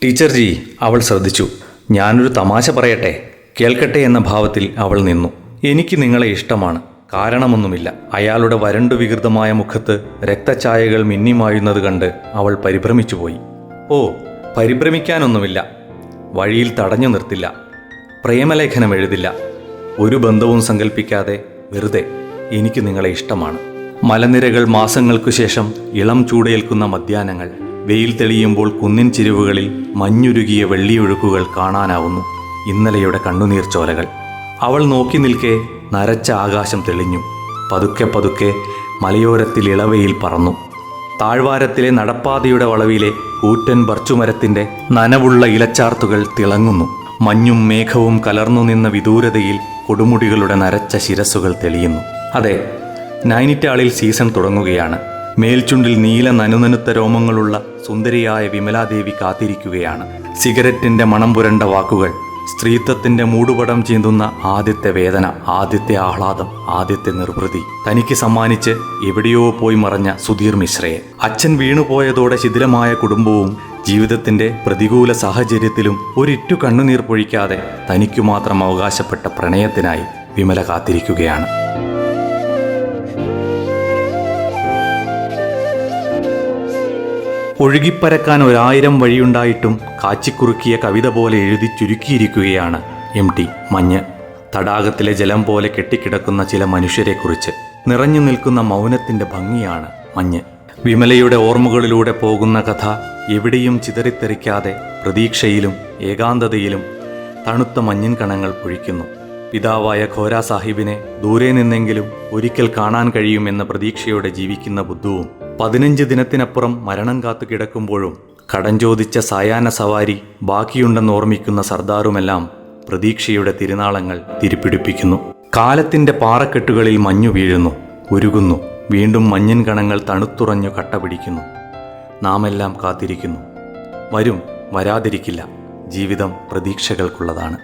ടീച്ചർജി, അവൾ ശ്രദ്ധിച്ചു. ഞാനൊരു തമാശ പറയട്ടെ, കേൾക്കട്ടെ എന്ന ഭാവത്തിൽ അവൾ നിന്നു. എനിക്ക് നിങ്ങളെ ഇഷ്ടമാണ്. കാരണമൊന്നുമില്ല. അയാളുടെ വരണ്ടു വികൃതമായ മുഖത്ത് രക്തഛായകൾ മിന്നിമായുന്നത് കണ്ട് അവൾ പരിഭ്രമിച്ചുപോയി. ഓ, പരിഭ്രമിക്കാനൊന്നുമില്ല. വഴിയിൽ തടഞ്ഞു നിർത്തില്ല. പ്രേമലേഖനം എഴുതില്ല. ഒരു ബന്ധവും സങ്കല്പിക്കാതെ വെറുതെ എനിക്ക് നിങ്ങളെ ഇഷ്ടമാണ്. മലനിരകൾ മാസങ്ങൾക്കു ശേഷം ഇളം ചൂടേൽക്കുന്ന മധ്യാഹ്നങ്ങൾ. വെയിൽ തെളിയുമ്പോൾ കുന്നിൻ ചിരിവുകളിൽ മഞ്ഞുരുകിയ വെള്ളിയൊഴുക്കുകൾ കാണാനാവുന്നു. ഇന്നലെയുടെ കണ്ണുനീർ ചോലകൾ. അവൾ നോക്കി നിൽക്കെ നരച്ച ആകാശം തെളിഞ്ഞു. പതുക്കെ പതുക്കെ മലയോരത്തിൽ ഇളവയിൽ പറന്നു. താഴ്വാരത്തിലെ നടപ്പാതയുടെ വളവിലെ കൂറ്റൻ ബർച്ചുമരത്തിന്റെ നനവുള്ള ഇലച്ചാർത്തുകൾ തിളങ്ങുന്നു. മഞ്ഞും മേഘവും കലർന്നു നിന്ന വിദൂരതയിൽ കൊടുമുടികളുടെ നരച്ച ശിരസ്സുകൾ തെളിയുന്നു. അതെ, നൈനിറ്റാളിൽ സീസൺ തുടങ്ങുകയാണ്. മേൽചുണ്ടിൽ നീല നനുനനുത്ത രോമങ്ങളുള്ള സുന്ദരിയായ വിമലാദേവി കാത്തിരിക്കുകയാണ്. സിഗരറ്റിന്റെ മണം പുരണ്ട വാക്കുകൾ, സ്ത്രീത്വത്തിന്റെ മൂടുപടം ചീന്തുന്ന ആദ്യത്തെ വേദന, ആദ്യത്തെ ആഹ്ലാദം, ആദ്യത്തെ നിർവൃതി തനിക്ക് സമ്മാനിച്ച് എവിടെയോ പോയി മറഞ്ഞ സുധീർ മിശ്രയെ. അച്ഛൻ വീണുപോയതോടെ ശിഥിലമായ കുടുംബവും ജീവിതത്തിന്റെ പ്രതികൂല സാഹചര്യത്തിലും ഒരിറ്റു കണ്ണുനീർ പൊഴിക്കാതെ തനിക്കു മാത്രം അവകാശപ്പെട്ട പ്രണയത്തിനായി വിമല കാത്തിരിക്കുകയാണ്. ഒഴുകിപ്പരക്കാൻ 1000 വഴിയുണ്ടായിട്ടും കാച്ചിക്കുറുക്കിയ കവിത പോലെ എഴുതി ചുരുക്കിയിരിക്കുകയാണ് MT മഞ്ഞ്. തടാകത്തിലെ ജലം പോലെ കെട്ടിക്കിടക്കുന്ന ചില മനുഷ്യരെക്കുറിച്ച് നിറഞ്ഞു നിൽക്കുന്ന മൗനത്തിന്റെ ഭംഗിയാണ് മഞ്ഞ്. വിമലയുടെ ഓർമ്മകളിലൂടെ പോകുന്ന കഥ എവിടെയും ചിതറിത്തെറിക്കാതെ പ്രതീക്ഷയിലും ഏകാന്തതയിലും തണുത്ത മഞ്ഞിൻ കണങ്ങൾ പൊഴിക്കുന്നു. പിതാവായ ഖോരാ സാഹിബിനെ ദൂരെ നിന്നെങ്കിലും ഒരിക്കൽ കാണാൻ കഴിയുമെന്ന പ്രതീക്ഷയോടെ ജീവിക്കുന്ന ബുദ്ധുവും 15 ദിനത്തിനപ്പുറം മരണം കാത്തു കിടക്കുമ്പോഴും കടം ചോദിച്ച സായാഹ്ന സവാരി ബാക്കിയുണ്ടെന്ന് ഓർമ്മിക്കുന്ന സർദാറുമെല്ലാം പ്രതീക്ഷയുടെ തിരുനാളങ്ങൾ തിരിപ്പിടിപ്പിക്കുന്നു. കാലത്തിന്റെ പാറക്കെട്ടുകളിൽ മഞ്ഞു വീഴുന്നു, ഉരുകുന്നു. വീണ്ടും മഞ്ഞിൻ കണങ്ങൾ തണുത്തുറഞ്ഞു കട്ട പിടിക്കുന്നു. നാമെല്ലാം കാത്തിരിക്കുന്നു. വരും, വരാതിരിക്കില്ല. ജീവിതം പ്രതീക്ഷകൾക്കുള്ളതാണ്.